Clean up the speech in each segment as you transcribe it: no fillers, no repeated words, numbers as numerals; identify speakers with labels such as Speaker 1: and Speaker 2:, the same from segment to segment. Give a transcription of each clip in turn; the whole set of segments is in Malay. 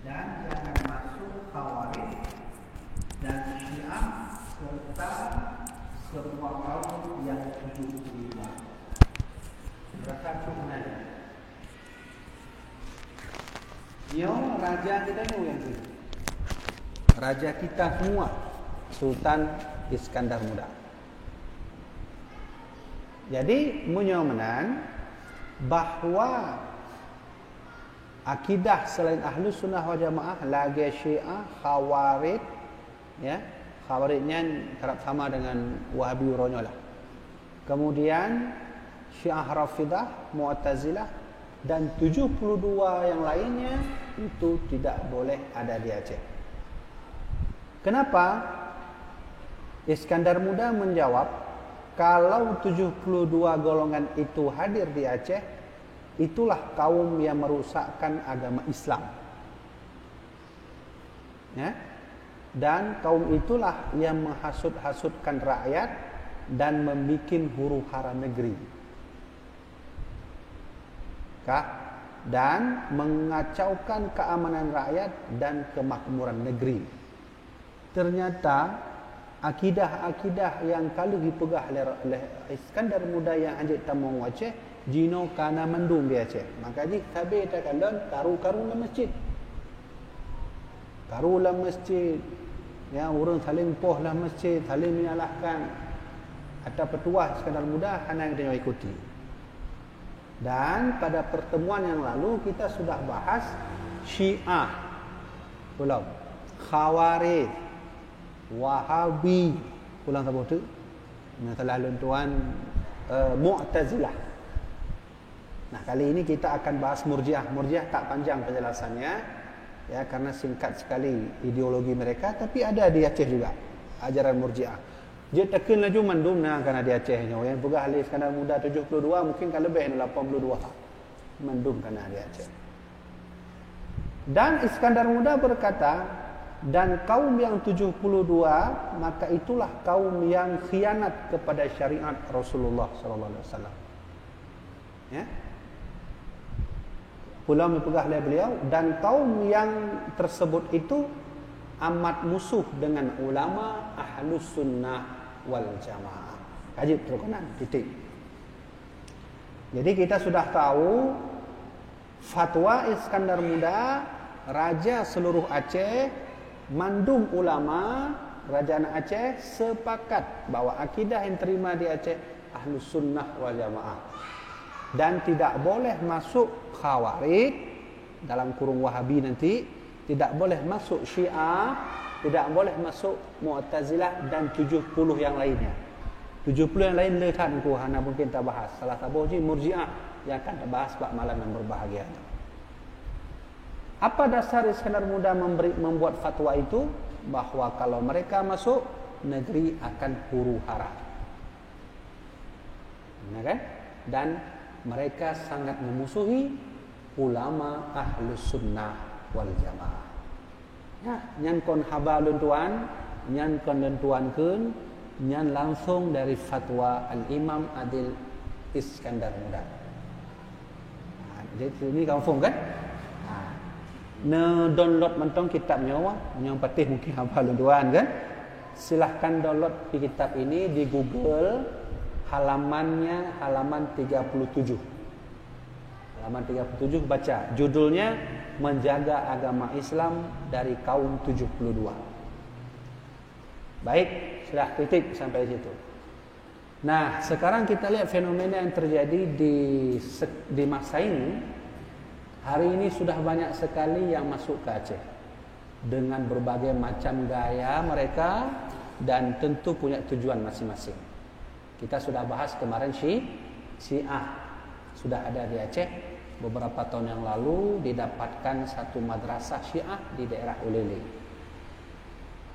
Speaker 1: dan jangan masuk Khawarij dan Syiah serta semua kaum yang 75. Berapa sebenarnya? Yo, raja kita ni yang tu. Raja kita semua, Sultan Iskandar Muda. Jadi menyomenan bahawa akidah selain Ahlus Sunnah wal Jamaah lagi Syiah, Khawarij, ya. Khawarijnya kerap sama dengan Wahabi uronyo lah. Kemudian Syiah Rafidah, Mu'tazilah dan 72 yang lainnya itu tidak boleh ada di Aceh. Kenapa? Iskandar Muda menjawab, kalau 72 golongan itu hadir di Aceh, itulah kaum yang merusakkan agama Islam. Ya? Dan kaum itulah yang menghasut-hasutkan rakyat dan membuat huru-hara negeri. Dan mengacaukan keamanan rakyat dan kemakmuran negeri. Ternyata akidah-akidah yang kalau dipegah oleh Iskandar Muda yang anjik tamong Aceh, jino kana mendung di Aceh. Maka ji tabe ta kalon karu-karulah masjid. Karulah masjid. Ya, orang saling pohlah masjid, saling menyalahkan. Ada petuah Iskandar Muda hanya yang dia ikuti. Dan pada pertemuan yang lalu kita sudah bahas Syiah, belum, Khawarij, Wahabi, pulang sebut tu, masalah luntuan Mu'tazilah. Nah, kali ini kita akan bahas Murji'ah. Murji'ah tak panjang penjelasannya, ya, karena singkat sekali ideologi mereka, tapi ada di Aceh juga ajaran Murji'ah. Dia tekan laju mandum nah karena di Aceh nya yang pegah Ali Iskandar Muda 72 mungkin kan lebih 82 mandum karena di Aceh. Dan Iskandar Muda berkata, dan kaum yang 72 maka itulah kaum yang khianat kepada syariat Rasulullah sallallahu alaihi wasallam. Ya. Pulau dipegah oleh beliau, dan kaum yang tersebut itu amat musuh dengan ulama Ahlus Sunnah wal Jamaah. Kaji terkenan titik. Jadi kita sudah tahu fatwa Iskandar Muda, raja seluruh Aceh, mandum ulama kerajaan Aceh sepakat bahwa akidah yang terima di Aceh Ahlus Sunnah wal Jamaah, dan tidak boleh masuk Khawarij dalam kurung Wahabi nanti, tidak boleh masuk Syiah, tidak boleh masuk Mu'tazilah dan 70 yang lainnya. 70 yang lain lekan ku hana mungkin kita bahas. Salah satu Murji'ah yang akan kita bahas pada malam yang berbahagia. Apa dasar Iskandar Muda membuat fatwa itu? Bahwa kalau mereka masuk, negeri akan huru-hara. Benar kan? Dan mereka sangat memusuhi ulama Ahlus Sunnah wal Jamaah. Ya, nyan kon haba luntuan, nyan kon luntuan kun, nyan langsung dari fatwa Al-Imam Adil Iskandar Muda. Jadi ini kampung kan? Download mentong kitabnya wah, yang patih mungkin haba luntuan kan? Silahkan download kitab ini di Google, halamannya halaman 37. Halaman 37 baca, judulnya Menjaga Agama Islam dari Kaum 72. Baik, sudah titik sampai situ. Nah, sekarang kita lihat fenomena yang terjadi di masa ini. Hari ini sudah banyak sekali yang masuk ke Aceh dengan berbagai macam gaya mereka dan tentu punya tujuan masing-masing. Kita sudah bahas kemarin Syiah sudah ada di Aceh. Beberapa tahun yang lalu didapatkan satu madrasah Syiah di daerah Ulele.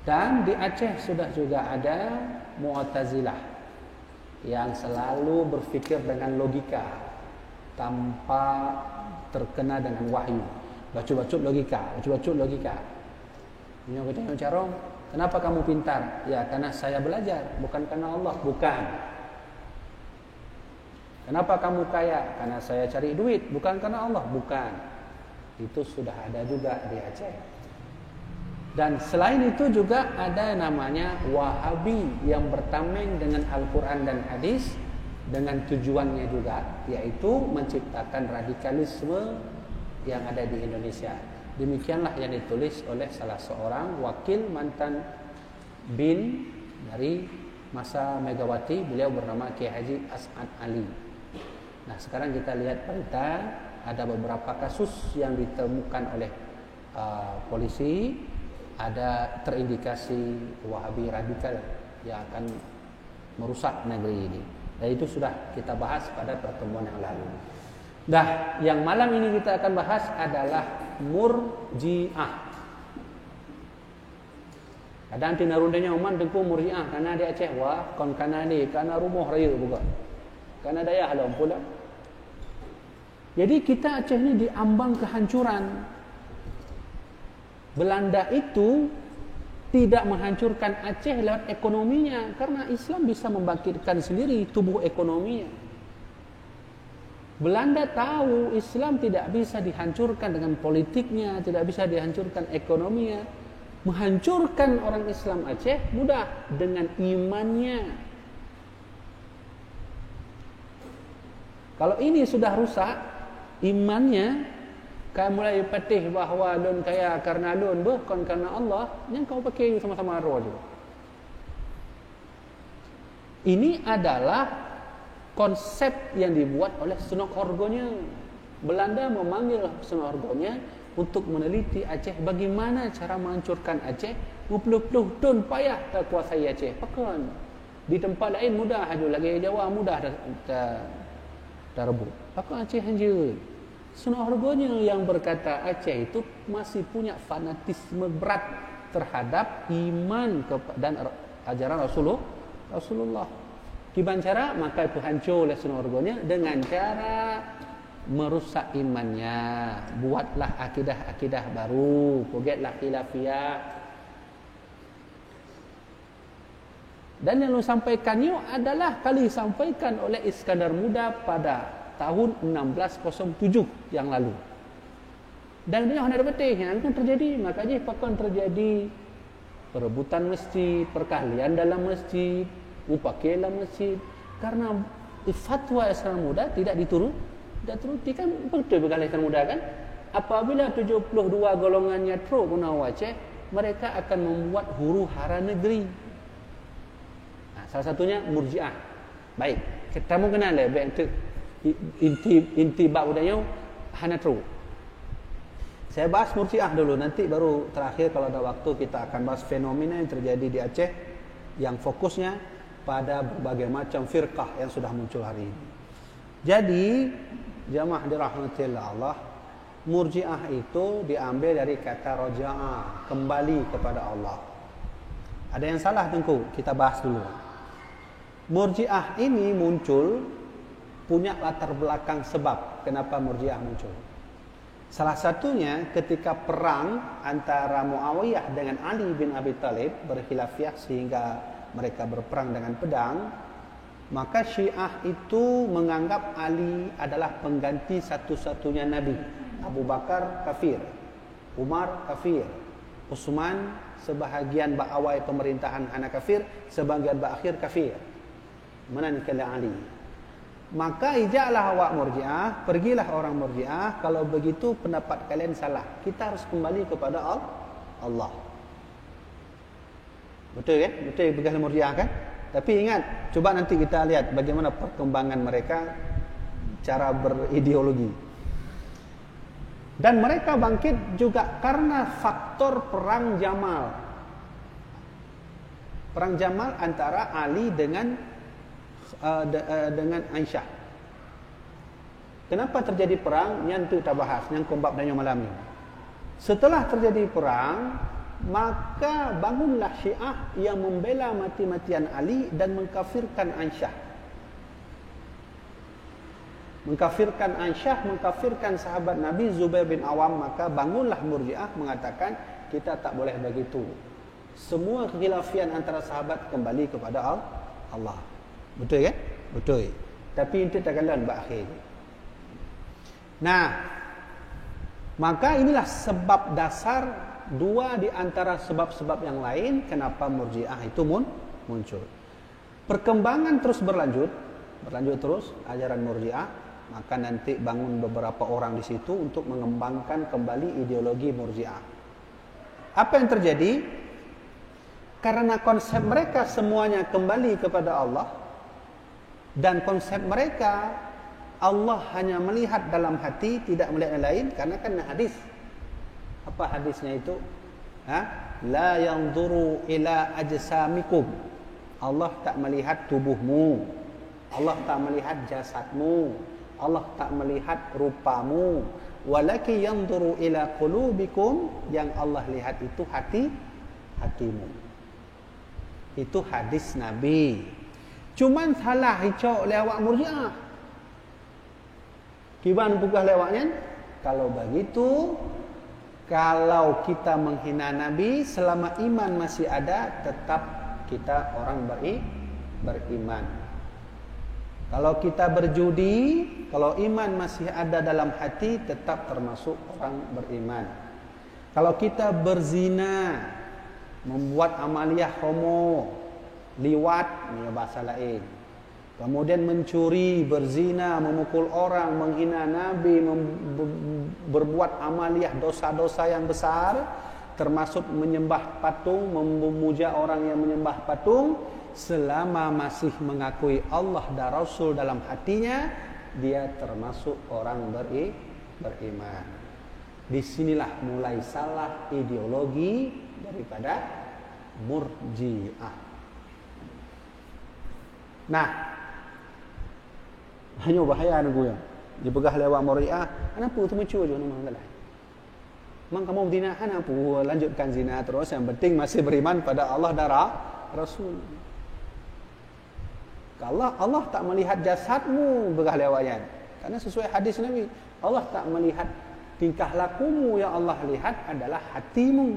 Speaker 1: Dan di Aceh sudah juga ada Mu'tazilah yang selalu berfikir dengan logika tanpa terkena dengan wahyu. Bacut-bacut logika. Ini kita carong, kenapa kamu pintar? Ya, karena saya belajar, bukan karena Allah, bukan. Kenapa kamu kaya? Karena saya cari duit, bukan karena Allah, bukan. Itu sudah ada juga di Aceh. Dan selain itu juga ada namanya Wahabi yang bertameng dengan Al-Quran dan Hadis dengan tujuannya juga, yaitu menciptakan radikalisme yang ada di Indonesia. Demikianlah yang ditulis oleh salah seorang wakil mantan BIN dari masa Megawati, beliau bernama Kiai Haji As'ad Ali. Nah, sekarang kita lihat berita, ada beberapa kasus yang ditemukan oleh polisi, ada terindikasi Wahabi radikal yang akan merusak negeri ini. Dan itu sudah kita bahas pada pertemuan yang lalu. Nah, yang malam ini kita akan bahas adalah Murji'ah. Ada anti narundanya uman tengku Murji'ah karena di Aceh wah kon kana ni kana rumah raya juga. Kana daya halam pula. Jadi kita Aceh ni diambang kehancuran. Belanda itu tidak menghancurkan Aceh lewat ekonominya, karena Islam bisa membangkitkan sendiri tubuh ekonominya. Belanda tahu Islam tidak bisa dihancurkan dengan politiknya, tidak bisa dihancurkan ekonominya. Menghancurkan orang Islam Aceh mudah dengan imannya. Kalau ini sudah rusak imannya, kau mulai patih bahawa lun kaya karena lun, bukan karena Allah, yang kau pakai sama-sama roh juga. Ini adalah konsep yang dibuat oleh Sunok Horgonya. Belanda memanggil Sunok Horgonya untuk meneliti Aceh, bagaimana cara menghancurkan Aceh. 50 tahun payah tak kuasai Aceh. Pakan di tempat lain mudah aja, lagi Jawa mudah dah rebut. Pakan Aceh hancur. Sunok Horgonya yang berkata Aceh itu masih punya fanatisme berat terhadap iman dan ajaran Rasulullah. Gimana cara? Maka itu hancur oleh Sunok Horgonya dengan cara merusak imannya. Buatlah akidah-akidah baru, forgetlah khilafiyah. Dan yang sampaikannya adalah kali disampaikan oleh Iskandar Muda pada tahun 1607 yang lalu. Dan dia hendak betih yang akan terjadi, makanya akan terjadi perebutan masjid, perkahlian dalam masjid, upakil dalam masjid, karena fatwa Iskandar Muda tidak dituruti kan. Betul berkali Iskandar Muda kan, apabila 72 golongannya pro guna Aceh, mereka akan membuat huru hara negeri. Nah, salah satunya Murji'ah. Baik, kita mau kenal baik inti bab udahnya hana true. Saya bahas Murji'ah dulu, nanti baru terakhir kalau ada waktu kita akan bahas fenomena yang terjadi di Aceh yang fokusnya pada berbagai macam firqah yang sudah muncul hari ini. Jadi jamaah dirahmati Allah, Murji'ah itu diambil dari kata raja'ah, kembali kepada Allah. Ada yang salah tengku, kita bahas dulu. Murji'ah ini muncul punya latar belakang sebab kenapa Murji'ah muncul. Salah satunya ketika perang antara Muawiyah dengan Ali bin Abi Thalib berkhilafiyah sehingga mereka berperang dengan pedang, maka Syiah itu menganggap Ali adalah pengganti satu-satunya Nabi. Abu Bakar kafir, Umar kafir, Utsman sebahagian ba'awai pemerintahan anak kafir, sebagian ba'akhir kafir. Menanikala Ali. Maka ijaklah awak Murji'ah, pergilah orang Murji'ah, kalau begitu pendapat kalian salah. Kita harus kembali kepada Allah. Betul kan? Betul begal Murji'ah kan? Tapi ingat, coba nanti kita lihat bagaimana perkembangan mereka cara berideologi. Dan mereka bangkit juga karena faktor perang Jamal. Perang Jamal antara Ali dengan Aisyah. Kenapa terjadi perang? Yang kita bahas, yang kombab dan yang malam ini. Setelah terjadi perang, maka bangunlah Syiah yang membela mati-matian Ali dan mengkafirkan Aisyah. Mengkafirkan sahabat Nabi Zubair bin Awam. Maka bangunlah Murji'ah mengatakan kita tak boleh begitu. Semua kekhilafian antara sahabat kembali kepada Allah. Betul kan? Betul. Tapi itu tak kalah berakhir. Nah, Maka inilah sebab dasar, dua di antara sebab-sebab yang lain kenapa Murji'ah itu muncul. Perkembangan terus berlanjut terus ajaran Murji'ah, maka nanti bangun beberapa orang di situ untuk mengembangkan kembali ideologi Murji'ah. Apa yang terjadi? Karena konsep mereka semuanya kembali kepada Allah, dan konsep mereka Allah hanya melihat dalam hati, tidak melihat yang lain, karena kan hadis. Apa hadisnya itu? La yanzuru ila ajsamikum. Allah tak melihat tubuhmu. Allah tak melihat jasadmu. Allah tak melihat rupamu. Walaki yanzuru ila qulubikum. Yang Allah lihat itu hatimu. Itu hadis Nabi. Cuman salah hicau lewat Murji'ah. Kiban bukan lewatnya. Kalau begitu, kalau kita menghina Nabi, selama iman masih ada, tetap kita orang beriman. Kalau kita berjudi, kalau iman masih ada dalam hati, tetap termasuk orang beriman. Kalau kita berzina, membuat amaliyah homo, liwat, ini bahasa lain. Kemudian mencuri, berzina, memukul orang, menghina Nabi, berbuat amaliyah dosa-dosa yang besar, termasuk menyembah patung, memuja orang yang menyembah patung, selama masih mengakui Allah dan Rasul dalam hatinya, dia termasuk orang beriman. Disinilah mulai salah ideologi daripada Murji'ah. Nah, hanya bahaya nunggu ya. Dipegah lewat Murji'ah, kenapa tu mencuri je nama Allah? Mang kamu zina, kenapa lanjutkan zina terus? Yang penting masih beriman pada Allah dan Rasul. Kalau Allah tak melihat jasadmu begah lewatnya, karena sesuai hadis Nabi, Allah tak melihat tingkah lakumu, yang Allah lihat adalah hatimu.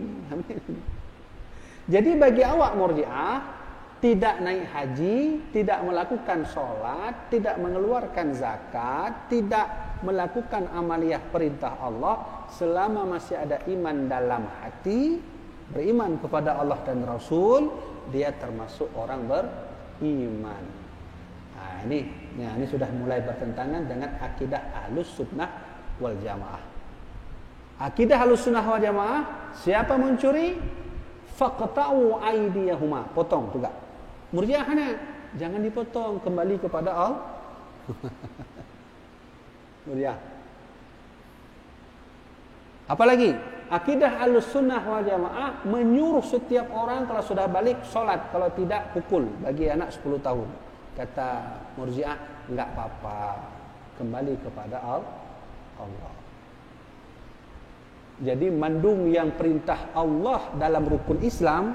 Speaker 1: Jadi bagi awak Murji'ah, tidak naik haji, tidak melakukan sholat, tidak mengeluarkan zakat, tidak melakukan amaliyah perintah Allah, selama masih ada iman dalam hati, beriman kepada Allah dan Rasul, dia termasuk orang beriman. Nah, ini sudah mulai bertentangan dengan akidah Ahlus Sunnah wal Jamaah. Akidah Ahlus Sunnah wal Jamaah, siapa mencuri, faqta'u aydiyahuma, potong juga. Murji'ah jangan dipotong, kembali kepada Allah. Murji'ah. Apalagi akidah Ahlussunnah wal Jamaah menyuruh setiap orang kalau sudah balik sholat, kalau tidak pukul bagi anak 10 tahun. Kata Murji'ah, enggak apa-apa, kembali kepada Allah. Jadi mandung yang perintah Allah dalam rukun Islam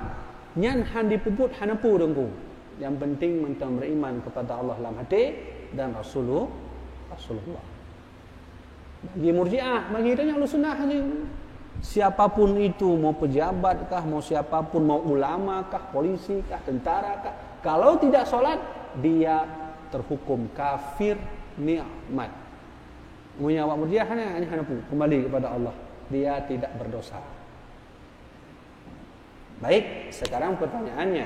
Speaker 1: nyan han dipuput hanapu dengku. Yang penting mentang beriman kepada Allah dalam hati dan Rasulullah. Bagi Murji'ah, bagi kita yang Ahlussunnah, siapapun itu, mau pejabat kah, mau siapapun, mau ulama kah, polisi kah, tentara kah, kalau tidak sholat, dia terhukum kafir nikmat. Punya awak Murji'ah hanya hanapu, kembali kepada Allah. Dia tidak berdosa. Baik, sekarang pertanyaannya,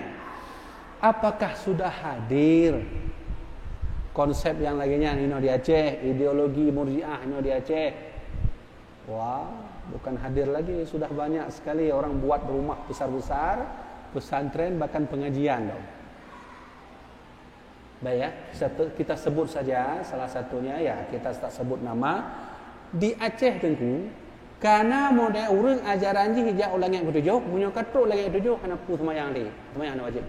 Speaker 1: apakah sudah hadir konsep yang lainnya ini di Aceh, ideologi Murji'ah ini di Aceh? Wah, bukan hadir lagi, sudah banyak sekali orang buat rumah besar-besar, pesantren, bahkan pengajian dong. Baik ya, kita sebut saja salah satunya, ya kita tak sebut nama. Di Aceh tengku, karena model urang ajaran ji hijau langit ketujuh, punya katruk langit ketujuh, hana pu semayang di, semayang hana wajib.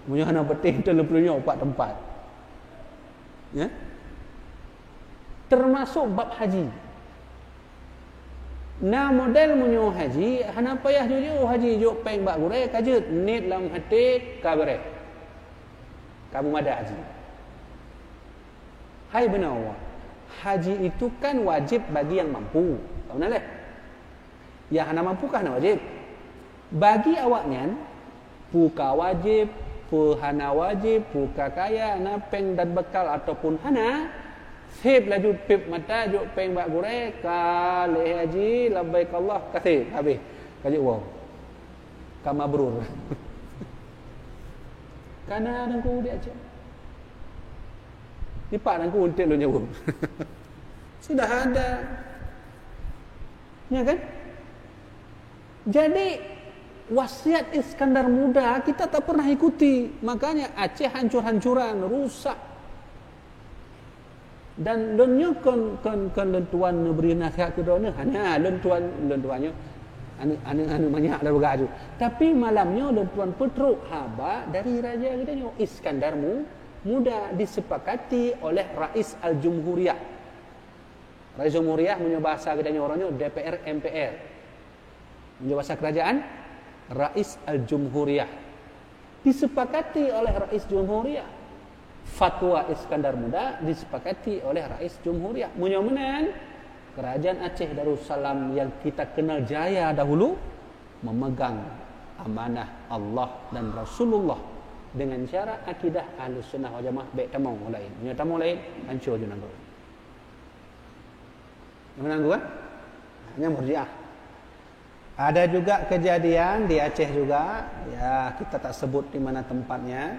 Speaker 1: Punya hana betih terlepunya 4 tempat. Ya? Termasuk bab haji. Nah model munyo haji, hana payah jujur haji juk peng bak gurai kajut nit lam hati kabare. Kamu ada haji. Hai benar awak. Haji itu kan wajib bagi yang mampu. Tahu nak leh? Ya hana mampu kah hana wajib? Bagi awaknya puka wajib, pu hana wajib, puka kaya, hana peng dan bekal ataupun hana, Sip laju pip mata juk peng bak gure kali haji labbaik Allah kasih habis. Kaji wow. Kamabrur. Karena dengku dia aja. Lipat dengku untuk lu nyawa. Sudah ada. Ya kan? Jadi wasiat Iskandar Muda kita tak pernah ikuti. Makanya Aceh hancur-hancuran, rusak. Dan dunia kon lentuan beri nasihat ke dunia hanya lentuannya anu banyak dah bergaju. Tapi malamnya lentuan petruk haba dari raja kita ni Iskandar Muda disepakati oleh Rais Al-Jumhuriyah. Rais Jumhuriyah punya bahasa kita ni orangnya DPR MPR. Punya bahasa kerajaan Rais Al-Jumhuriyah. Disepakati oleh Rais Jumhuriyah. Fatwa Iskandar Muda disepakati oleh Rais Jumhuriyah. Mudah-mudahan kerajaan Aceh Darussalam yang kita kenal jaya dahulu memegang amanah Allah dan Rasulullah dengan cara akidah Ahlus Sunnah wal Jamaah baik tamu lain. Punya tamu lain hancur je nanggu. Menanggu kan? Hanya Murji'ah. Ada juga kejadian di Aceh juga, ya kita tak sebut di mana tempatnya,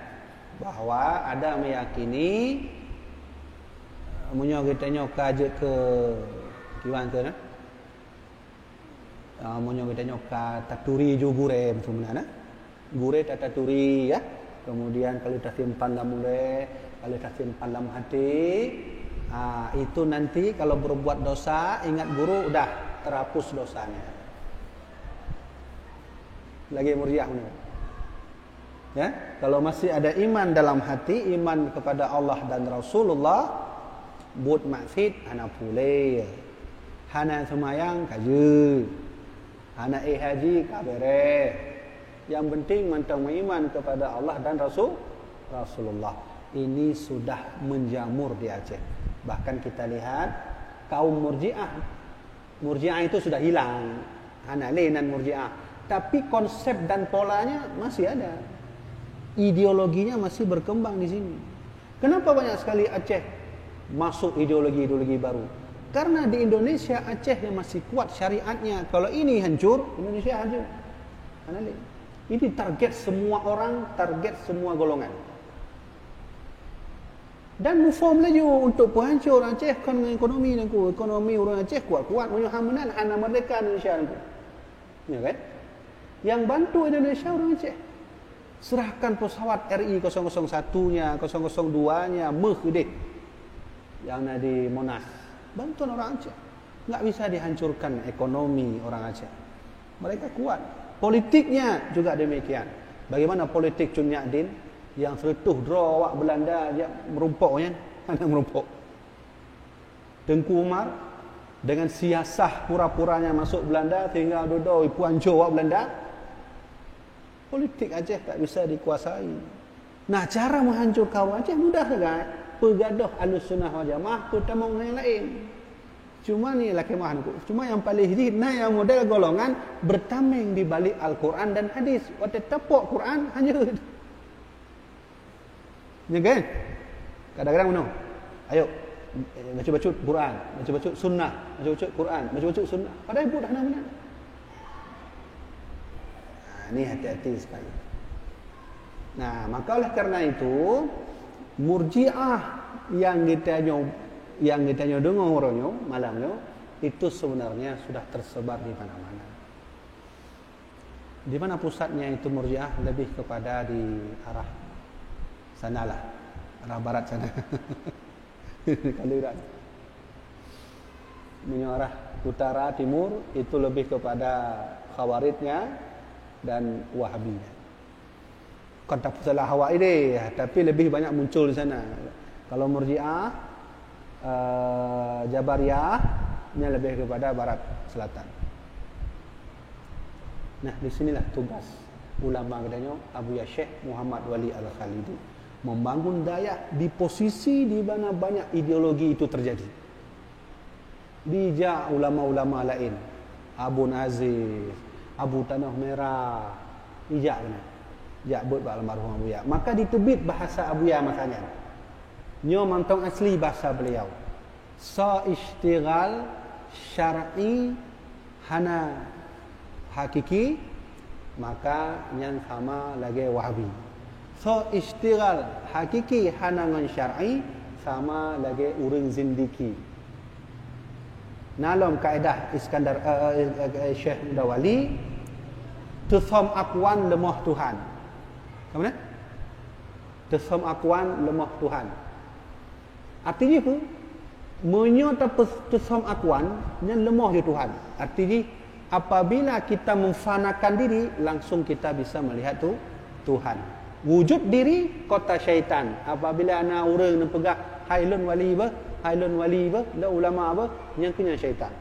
Speaker 1: bahwa ada meyakini munyo kita nyoka je ke kiwan ke nah. Munyo kita nyoka taturi ju gure macam mana nah. Gure taturi ya. Kemudian kalau dah simpan dalam mulut, kalau dah simpan dalam hati, itu nanti kalau berbuat dosa ingat guru udah terhapus dosanya. Lagi Murji'ah punya. Ya, kalau masih ada iman dalam hati, iman kepada Allah dan Rasulullah, buat maksud hana pulih, hana semayang kaje, hana haji kabere. Yang penting mantang iman kepada Allah dan Rasulullah. Ini sudah menjamur di Aceh. Bahkan kita lihat kaum Murji'ah itu sudah hilang, hana lenan Murji'ah. Tapi konsep dan polanya masih ada. Ideologinya masih berkembang di sini. Kenapa banyak sekali Aceh masuk ideologi-ideologi baru? Karena di Indonesia Aceh yang masih kuat syariatnya. Kalau ini hancur, Indonesia hancur. Ini target semua orang, target semua golongan. Dan mufom lagi untuk penghancur Aceh kan ekonomi nangku. Ekonomi orang Aceh kuat-kuat, punya hamanan hana merdeka Indonesia nangku. Ya kan? Yang bantu Indonesia orang Aceh. Serahkan pesawat RI 001-nya, 002-nya, Mercedes yang ada di Monas. Bantuan orang Aceh. Enggak bisa dihancurkan ekonomi orang Aceh. Mereka kuat. Politiknya juga demikian. Bagaimana politik Cun Nyadin yang seretuh draw awak Belanda dia merumpuknya, hanya merumpuk. Tengku Umar dengan siasah pura-puranya masuk Belanda sehingga dodoi puanjo awak Belanda. Politik Aceh tak bisa dikuasai. Nah, cara menghancurkan orang Aceh mudah saja. Pergaduh Ahlus Sunnah wal Jamaah ketemu dengan yang lain. Cuma ni laki mahanku. Cuma yang paling hina yang model golongan bertameng di balik Al-Quran dan hadis. Waktu tepuk Quran hanya. Ya kan? Kadang-kadang mana? Ayo baca-baca Quran, baca-baca sunnah, baca-baca Quran, baca-baca sunnah. Padahal ibu dah mana? Ini hati-hati sekali. Nah, maka oleh karena itu Murji'ah yang kita dengar orangnya malamnya itu sebenarnya sudah tersebar di mana-mana. Di mana pusatnya itu Murji'ah lebih kepada di arah sanalah, arah barat sana. Kaliran. Arah utara timur itu lebih kepada Khawaridnya dan Wahabiyah. Kan tak salah Hawa ini, tapi lebih banyak muncul di sana. Kalau Murji'ah, Jabariyah, ini lebih kepada barat selatan. Nah, di sinilah tugas ulama katanya Abu Syekh Muhammad Wali Al-Khalidi membangun daya di posisi di mana banyak ideologi itu terjadi. Dijak ulama-ulama lain, Abu Aziz, Abu Tanah Merah, ijak benar. Jak buat almarhum Abu Ya. Maka ditebit bahasa Abu Ya masanya. Nyo mantong asli bahasa beliau. So istighal syar'i hana hakiki, maka yang sama lagi Wahabi. So istighal hakiki hana ngan syar'i, sama lagi urang zindiki. Dalam kaedah Iskandar Syekh Mudawali, tusam akwan lemah Tuhan. Kemana? Tusam akwan lemah Tuhan. Artinya apa? Menyata tusam akwan yang lemah di Tuhan. Artinya apabila kita memfanakan diri, langsung kita bisa melihat tu Tuhan. Wujud diri kota syaitan. Apabila ana orang nak pegah hailun wali ba, hailun wali ba, la ulama ba, yang kena syaitan.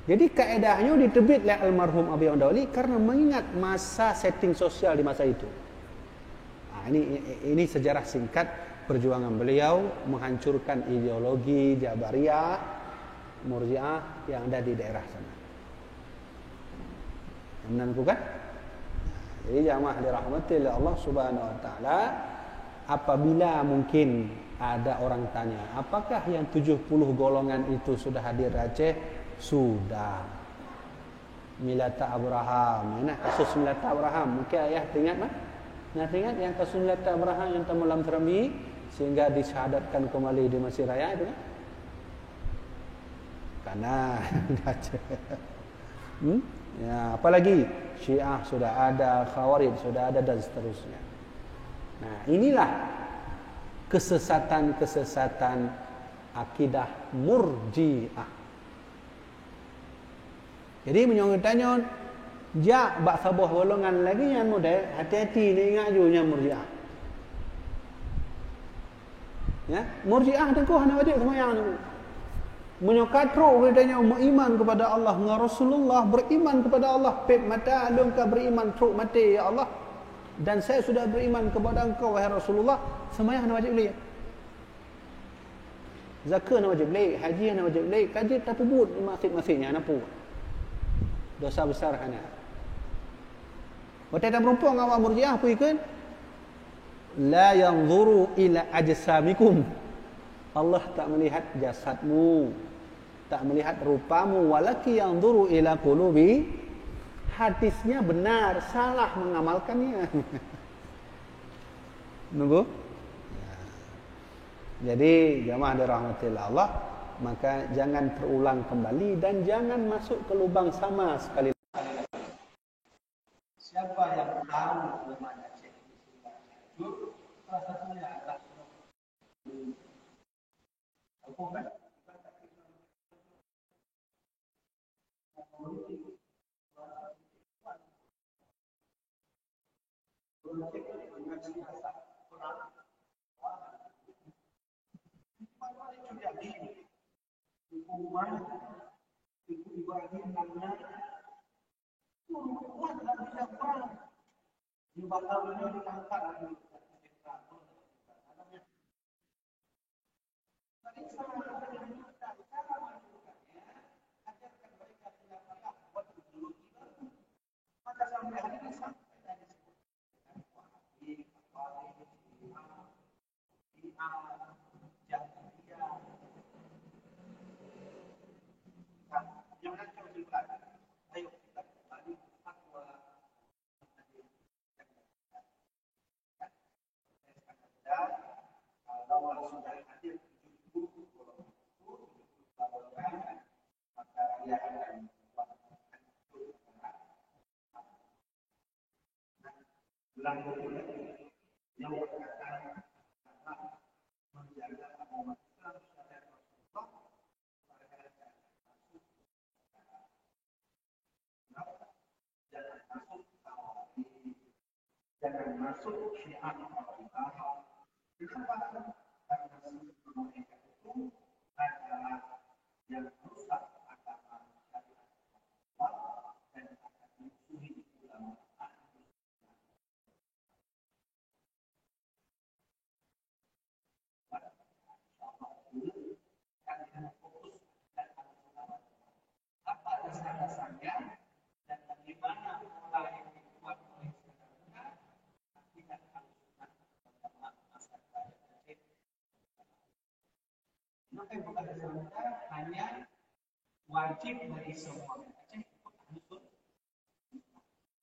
Speaker 1: Jadi kaedahnya ditebit oleh almarhum Abi Andawali karena mengingat masa setting sosial di masa itu. Ini sejarah singkat perjuangan beliau menghancurkan ideologi Jabariyah, Murji'ah yang ada di daerah sana. Benar bukan? Jadi jamaah dirahmati oleh Allah Subhanahu wa taala, apabila mungkin ada orang tanya, apakah yang 70 golongan itu sudah hadir di Aceh? Sudah. Milata Abraham, nah kasus Milata Abraham, mungkin ayah ingat mah? Nah, ingat yang kasus Milata Abraham yang temalam terami sehingga disyahadatkan kembali di Mesir Raya itu kan? Karena ya, apalagi Syiah sudah ada, Khawarij sudah ada dan seterusnya. Nah, inilah kesesatan-kesesatan akidah Murji'ah. Jadi menyongetanya jak bak sabah golongan lagi yang model hati-hati ni ingat ju yang Murji'ah. Ya, Murji'ah tengku hana wajib semayang ni. Menyokatro katanya beriman kepada Allah dengan Rasulullah, beriman kepada Allah pep mata alungkah beriman truk mati ya Allah, dan saya sudah beriman kepada engkau wahai Rasulullah. Semayang hana wajib beli, zakat hana wajib beli, haji hana wajib beli, kaji tapubut di masjid-masjidnya hana pu, dosa besar hana. Wata dan merumpung awak Murji'ah pu ikut la yanzuru ila ajsamikum, Allah tak melihat jasadmu, tak melihat rupamu, walaki yanzuru ila qulubi. Hadisnya benar, salah mengamalkannya. Nunggu. Jadi jamaah dirahmatillah Allah, maka jangan terulang kembali dan jangan masuk ke lubang sama sekali. Siapa yang tahu bagaimana Syekh itu? Salah satunya adalah hukuman Ibrahim namanya kuat dan bisa perang di batalnya ditangkap lagi. Maka sampai hari ini sampai tadi jangan kau juga. Ayo kita kembali fatwa kalau sudah hadir 70 golongan itu, maka dia akan yang berkaitan menjaga umat Islam secara Rasulullah jangan masuk Syiah Al-Fatihah. Kenapa? Karena sebelum mereka itu adalah yang rusak agama syariat Allah dan akan memusuhi ulama. Apa dasar-dasarnya dan bagaimana pola yang dibuat oleh sekarang tidak harus masa
Speaker 2: hanya wajib bagi semua Aceh ikut ahli sunnah.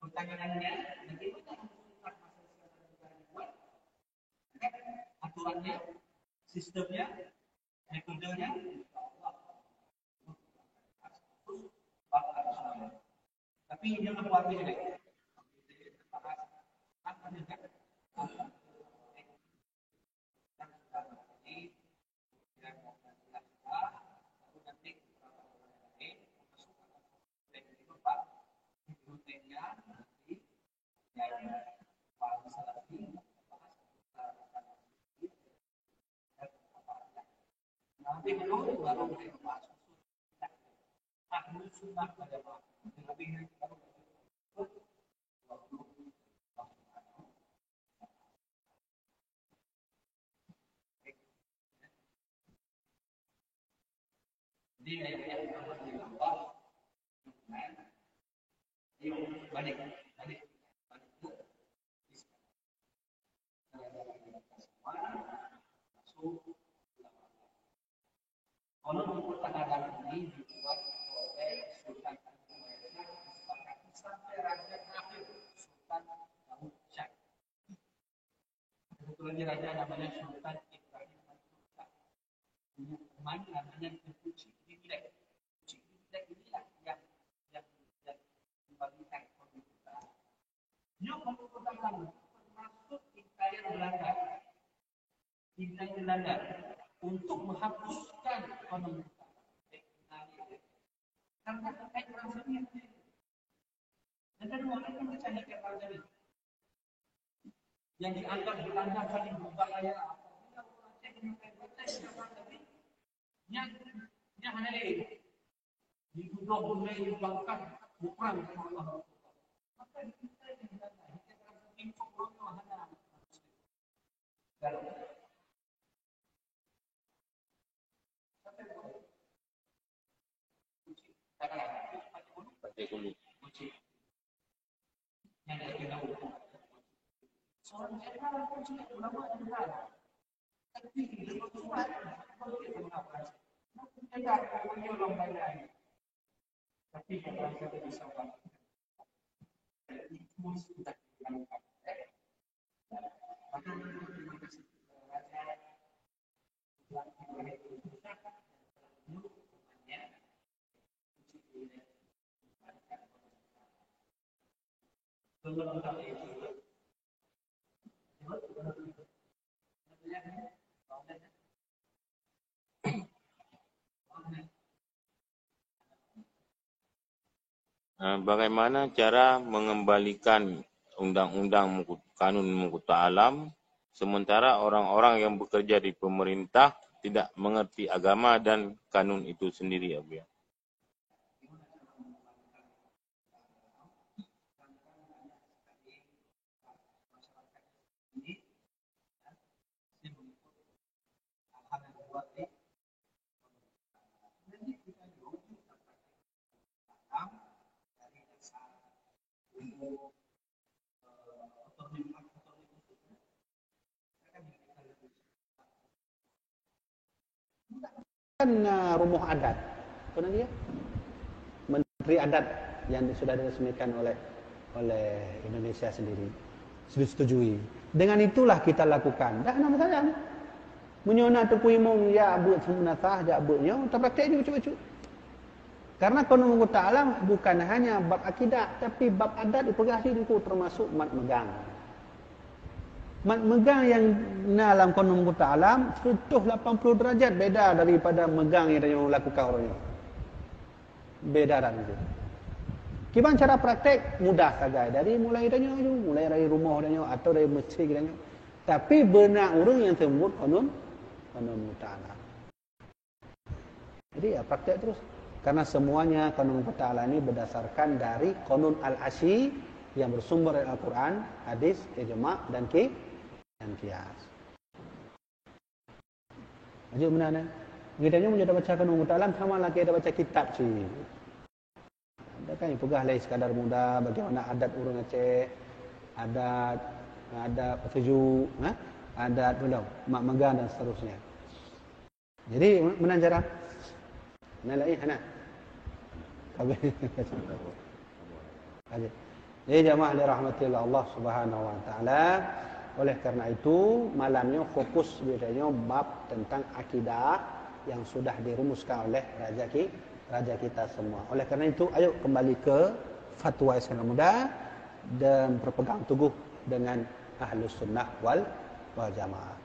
Speaker 2: Pertanyaannya, bagaimana ahli sunnah masa sekarang negara dibuat? Aturannya, sistemnya, metodenya, tapi dia membuat ini. Nanti dulu baru dibahas ahli sunnah pada lebih jadi balik kalau buku tahanan ini dibuat oleh Sultan Agung disepakati sampai raja terakhir Sultan Daud Shah. Kebetulan ini raja namanya Sultan Ibrahim Al-Sultan. Punya teman namanya Kuci Bilek. Kuci Bilek inilah yang membagikan kondutan. Dia kondutan termasuk Imperial Belanda. Imperial Belanda untuk menghapuskan ekonomi karena terkait perang dunia. Dan kedua itu mencanangkan perang dunia yang dianggap Belanda paling berbahaya apabila orang Aceh dengan perang dunia yang hanya ini dituduh boleh dibangkang bukan Allah. Maka kita yang Belanda kita perang dunia Allah hanya dalam
Speaker 3: kulit.
Speaker 2: Yang kita tahu. Seorang jenderal kunci ulama negara. Tapi dia berbuat seperti apa? Tidak punya orang lain. Tapi kalau kita bisa buat itu sudah dilakukan. Maka terima kasih
Speaker 3: Bagaimana cara mengembalikan undang-undang kanun Muqta Alam sementara orang-orang yang bekerja di pemerintah tidak mengerti agama dan kanun itu sendiri, Abu ya?
Speaker 1: Rumuh adat, apa dia? Menteri adat yang sudah diresmikan oleh Indonesia sendiri, sudah disetujui. Dengan itulah kita lakukan. Dah nama saja. Menyona tu puimung ya abut sunatah ya abutnya, tak praktek juga cucu. Karena kanun Muqta Alam bukan hanya bab akidah, tapi bab adat dipergasi itu termasuk mat megang. Mat megang yang dalam kanun Muqta Alam 180 derajat beda daripada megang yang lakukan orangnya. Beda dan itu. Gimana cara praktek? Mudah saja. Mulai dari rumah dia atau dari masjid dia. Tapi benar orang yang tersebut kanun Muqta Alam. Jadi ya praktek terus. Karena semuanya kanun Muqta Alam ini berdasarkan dari kanun Al-Asy yang bersumber dari Al-Quran, hadis, ijma' dan qiyas. Aja benar. Kita ni menjadi baca kanun Muqta Alam sama lah kita baca kitab sih. Ada kan pegah lain sekadar mudah bagaimana adat orang Aceh, adat sejuk, adat belum mak megang dan seterusnya. Jadi menanjara Nalai hana. Kabeh. Jadi jamaah dirahmati Allah Subhanahu wa taala. Oleh karena itu, malamnya fokus biasanya bab tentang akidah yang sudah dirumuskan oleh raja kita semua. Oleh karena itu, ayo kembali ke fatwa Islam muda dan berpegang teguh dengan Ahlus Sunnah wal Jamaah.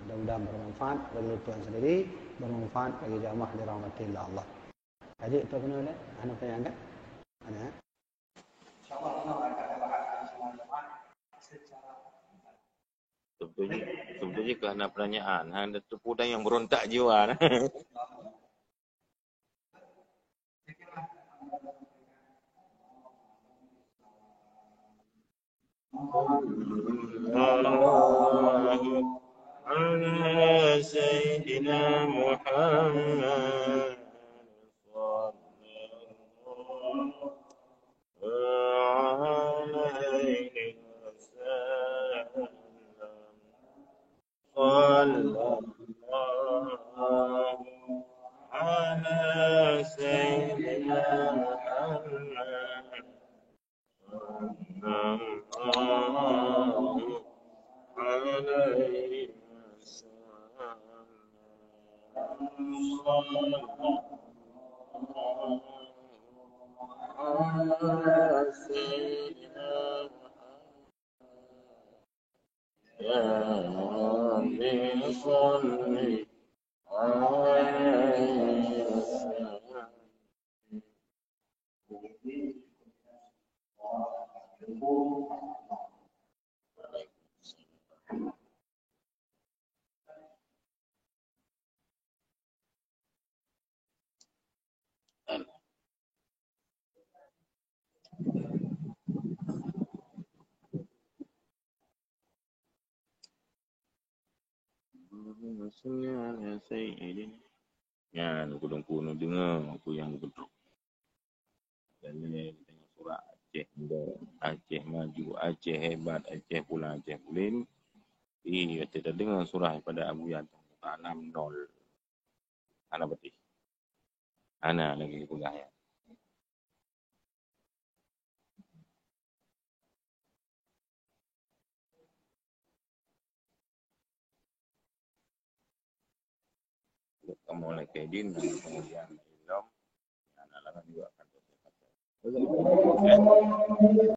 Speaker 1: Mudah-mudahan bermanfaat bagi tuan sendiri, bermanfaat bagi jamaah dirahmati Allah. Haji tu kena boleh? Anu tanya angkat? Ana.
Speaker 2: Insyaallah kita akan bahas semua jemaah secara
Speaker 3: Sebetulnya kerana pertanyaan, ada terpudang yang berontak jiwa. على سيدنا محمد صلى الله على سيدنا محمد عليه على سيدنا يا ربي صل عليه Maksudnya saya ini kan kuno dengar aku yang betul. Dan ini tengok surah Aceh muda, Aceh maju, Aceh hebat, Aceh pulang, Aceh pulin. Kita dengar surah pada Abu Yatang 6-0. Ana berarti. Ana lagi pula ya. Kamu oleh Kedin dan kemudian Ilham, anak-anak juga akan tersekat.